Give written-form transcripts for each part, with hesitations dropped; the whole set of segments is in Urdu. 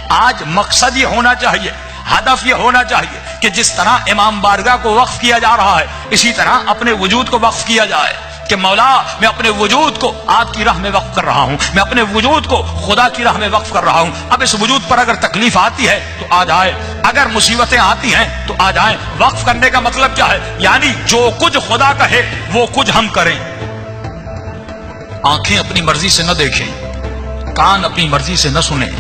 آج مقصد یہ ہونا چاہیے، ہدف یہ ہونا چاہیے کہ جس طرح امام بارگاہ کو وقف کیا جا رہا ہے اسی طرح اپنے وجود کو وقف کیا جائے کہ مولا میں اپنے وجود کو آپ کی راہ میں وقف کر رہا ہوں، میں اپنے وجود کو خدا کی راہ میں وقف کر رہا ہوں۔ اب اس وجود پر اگر تکلیف آتی ہے تو آ جائے، اگر مصیبتیں آتی ہیں تو آ جائیں۔ وقف کرنے کا مطلب کیا ہے؟ یعنی جو کچھ خدا کہے وہ کچھ ہم کریں۔ آنکھیں اپنی مرضی سے نہ دیکھیں، کان اپنی مرضی سے نہ سنیں،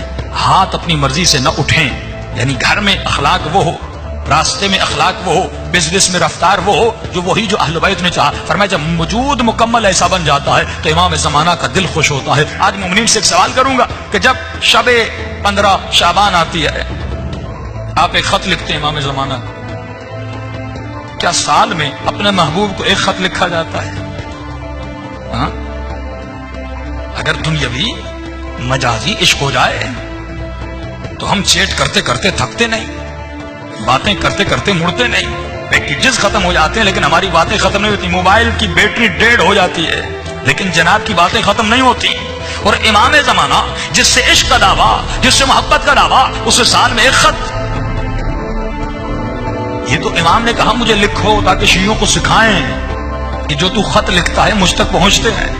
ہاتھ اپنی مرضی سے نہ اٹھیں۔ یعنی گھر میں اخلاق وہ ہو، راستے میں اخلاق وہ ہو، بزنس میں رفتار وہ ہو جو وہی جو اہل بیت نے چاہا۔ فرمایا جب وجود مکمل ایسا بن جاتا ہے تو امام زمانہ کا دل خوش ہوتا ہے۔ آج مومنین سے ایک سوال کروں گا کہ جب شب 15 شعبان آتی ہے آپ ایک خط لکھتے ہیں امام زمانہ، کیا سال میں اپنے محبوب کو ایک خط لکھا جاتا ہے؟ ہاں؟ اگر دنیاوی مجازی عشق ہو جائے تو ہم چیٹ کرتے کرتے تھکتے نہیں، باتیں کرتے کرتے مڑتے نہیں، پیکیجز ختم ہو جاتے ہیں لیکن ہماری باتیں ختم نہیں ہوتی، موبائل کی بیٹری ڈیڈ ہو جاتی ہے لیکن جناب کی باتیں ختم نہیں ہوتی۔ اور امام زمانہ جس سے عشق کا دعویٰ، جس سے محبت کا دعویٰ، اسے سال میں ایک خط۔ یہ تو امام نے کہا مجھے لکھو تاکہ شیعوں کو سکھائیں کہ جو تو خط لکھتا ہے مجھ تک پہنچتے ہیں۔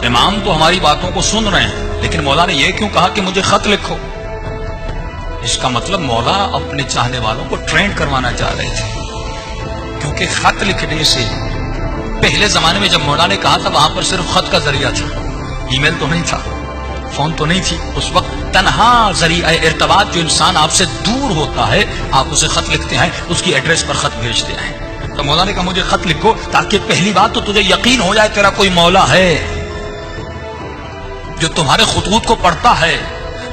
امام تو ہماری باتوں کو سن رہے ہیں لیکن مولا نے یہ کیوں کہا کہ مجھے خط لکھو؟ اس کا مطلب مولا اپنے چاہنے والوں کو ٹرین کروانا چاہ رہے تھے، کیونکہ خط لکھنے سے پہلے زمانے میں جب مولا نے کہا تھا وہاں پر صرف خط کا ذریعہ تھا، ای میل تو نہیں تھا، فون تو نہیں تھی۔ اس وقت تنہا ذریعہ ارتباط جو انسان آپ سے دور ہوتا ہے آپ اسے خط لکھتے ہیں، اس کی ایڈریس پر خط بھیجتے ہیں۔ تو مولا نے کہا مجھے خط لکھو تاکہ پہلی بات تو تجھے یقین ہو جائے تیرا کوئی مولا ہے جو تمہارے خطوط کو پڑھتا ہے،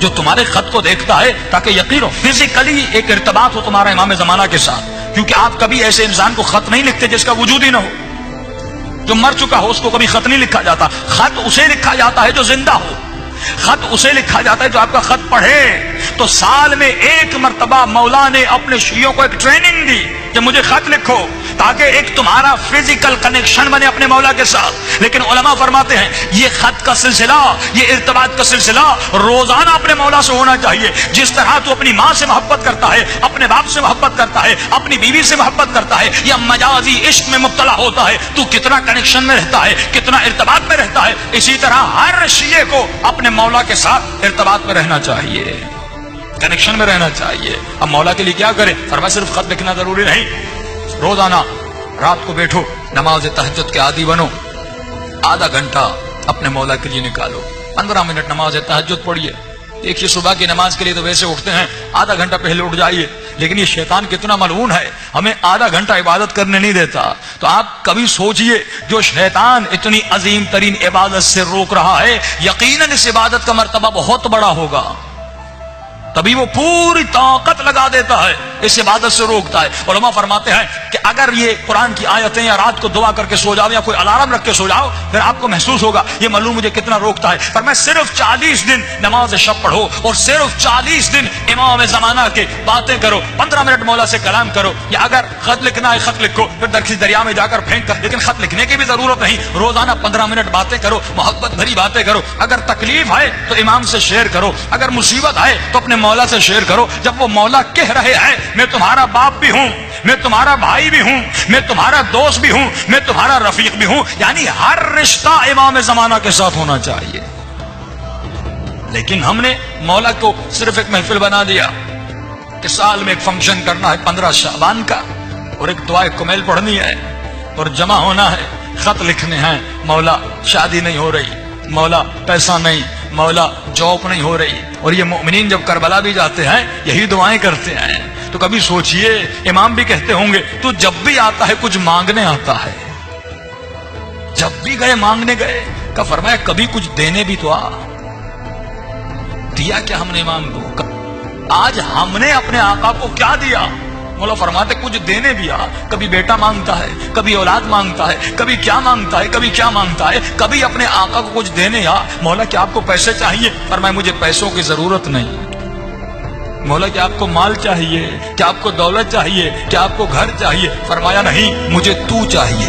جو تمہارے خط کو دیکھتا ہے، تاکہ یقین ہو فزیکلی ایک ارتباط ہو تمہارا امام زمانہ کے ساتھ۔ کیونکہ آپ کبھی ایسے انسان کو خط نہیں لکھتے جس کا وجود ہی نہ ہو، جو مر چکا ہو اس کو کبھی خط نہیں لکھا جاتا۔ خط اسے لکھا جاتا ہے جو زندہ ہو، خط اسے لکھا جاتا ہے جو آپ کا خط پڑھے۔ تو سال میں ایک مرتبہ مولا نے اپنے شیعوں کو ایک ٹریننگ دی کہ مجھے خط لکھو تاکہ ایک تمہارا فزیکل کنیکشن بنے اپنے مولا کے ساتھ۔ لیکن علماء فرماتے ہیں یہ خط کا سلسلہ، یہ ارتباط کا سلسلہ روزانہ اپنے مولا سے ہونا چاہیے۔ جس طرح تو اپنی ماں سے محبت کرتا ہے، اپنے باپ سے محبت کرتا ہے، اپنی بیوی سے محبت کرتا ہے یا مجازی عشق میں مبتلا ہوتا ہے، تو کتنا کنیکشن میں رہتا ہے، کتنا ارتباط میں رہتا ہے، اسی طرح ہر شیعہ کو اپنے مولا کے ساتھ ارتباط میں رہنا چاہیے، کنیکشن میں رہنا چاہیے۔ اب مولا کے لیے کیا کرے؟ فرمایا صرف خط لکھنا ضروری نہیں، روزانہ رات کو بیٹھو، نماز تہجد کے عادی بنو، آدھا گھنٹہ اپنے مولا کے لیے نکالو، 15 منٹ نماز تہجد پڑھیے۔ دیکھیے صبح کی نماز کے لیے تو ویسے اٹھتے ہیں آدھا گھنٹہ پہلے اٹھ جائیے، لیکن یہ شیطان کتنا ملعون ہے، ہمیں آدھا گھنٹہ عبادت کرنے نہیں دیتا۔ تو آپ کبھی سوچئے جو شیطان اتنی عظیم ترین عبادت سے روک رہا ہے، یقیناً اس عبادت کا مرتبہ بہت بڑا ہوگا، تبھی وہ پوری طاقت لگا دیتا ہے، اس عبادت سے روکتا ہے۔ علماء فرماتے ہیں کہ اگر یہ قرآن کی آیتیں یا رات کو دعا کر کے سو جاؤ یا کوئی الارم رکھ کے سو جاؤ، پھر آپ کو محسوس ہوگا یہ معلوم مجھے کتنا روکتا ہے۔ پر میں صرف 40 دن نماز شب پڑھو اور صرف 40 دن امام زمانہ کے باتیں کرو، 15 منٹ مولا سے کلام کرو، یا اگر خط لکھنا ہے خط لکھو، پھر درخت دریا میں جا کر پھینک کر، لیکن خط لکھنے کی بھی ضرورت نہیں، روزانہ 15 منٹ باتیں کرو، محبت بھری باتیں کرو۔ اگر تکلیف ہے تو امام سے شیئر کرو، اگر مصیبت ہے تو اپنے مولا سے شیئر کرو۔ جب وہ مولا کہہ رہے ہیں میں تمہارا باپ بھی ہوں، میں تمہارا بھائی بھی ہوں، میں تمہارا دوست بھی ہوں، میں تمہارا رفیق بھی ہوں، یعنی ہر رشتہ امام زمانہ کے ساتھ ہونا چاہیے۔ لیکن ہم نے مولا کو صرف ایک محفل بنا دیا کہ سال میں ایک فنکشن کرنا ہے 15 شعبان کا، اور ایک دعائے کمیل پڑھنی ہے اور جمع ہونا ہے، خط لکھنے ہیں، مولا شادی نہیں ہو رہی، مولا پیسہ نہیں، مولا جاب نہیں ہو رہی۔ اور یہ مومنین جب کربلا بھی جاتے ہیں یہی دعائیں کرتے ہیں۔ تو کبھی سوچئے امام بھی کہتے ہوں گے تو جب بھی آتا ہے کچھ مانگنے آتا ہے، جب بھی گئے مانگنے گئے، کا فرمایا کبھی کچھ دینے بھی تو آ دیا کیا ہم نے امام کو؟ آج ہم نے اپنے آقا کو کیا دیا؟ مولا فرماتے کچھ دینے بھی آ، کبھی بیٹا مانگتا ہے، کبھی اولاد مانگتا ہے، کبھی کیا مانگتا ہے، کبھی کیا مانگتا ہے، کبھی اپنے آقا کو کچھ دینے آ۔ مولا کیا آپ کو پیسے چاہیے؟ فرمایا مجھے پیسوں کی ضرورت نہیں۔ مولا کیا آپ کو مال چاہیے؟ کیا آپ کو دولت چاہیے؟ کیا آپ کو گھر چاہیے؟ فرمایا نہیں، مجھے تو چاہیے۔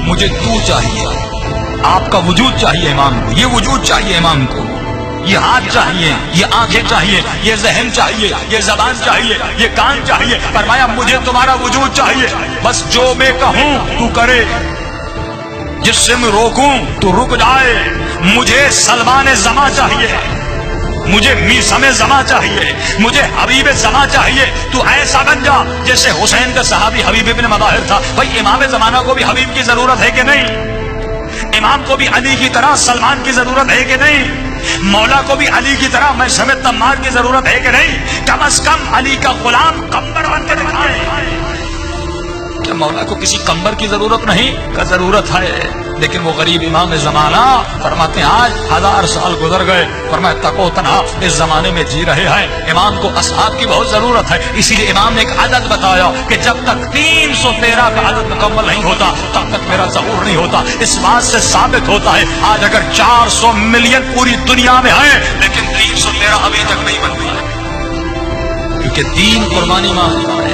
مجھے تو چاہیے، آپ کا وجود چاہیے امام کو، یہ وجود چاہیے امام کو، یہ ہاتھ چاہیے، یہ آنکھیں چاہیے، یہ ذہن چاہیے، یہ زبان چاہیے، یہ کان چاہیے۔ فرمایا مجھے تمہارا وجود چاہیے، بس جو میں کہوں تو کرے، جس سے میں روکوں تو رک جائے۔ مجھے سلمان زماں چاہیے، مجھے میثم زماں چاہیے، مجھے حبیب زماں چاہیے۔ تو ایسا بن جا جیسے حسین کا صحابی حبیب ابن مظاہر تھا۔ بھائی امام زمانہ کو بھی حبیب کی ضرورت ہے کہ نہیں؟ امام کو بھی علی کی طرح سلمان کی ضرورت ہے کہ نہیں؟ مولا کو بھی علی کی طرح میں سمیت تمار کی ضرورت ہے کہ نہیں؟ کم از کم علی کا غلام قمبر بن کے دکھائے۔ کیا مولا کو کسی قمبر کی ضرورت نہیں؟ کا ضرورت ہے، لیکن وہ غریب امام زمانہ فرماتے ہیں آج 1000 سال گزر گئے، فرمایا تکو تنہا اس زمانے میں جی رہے ہیں۔ امام کو اصحاب کی بہت ضرورت ہے، اسی لیے امام نے ایک عدد بتایا کہ جب تک 313 کا عدد مکمل نہیں ہوتا تب تک میرا ظہور نہیں ہوتا۔ اس بات سے ثابت ہوتا ہے آج اگر 400 ملین پوری دنیا میں ہیں لیکن 313 ابھی تک نہیں بن گئی، کیونکہ دین قربانی مانگتا ہے۔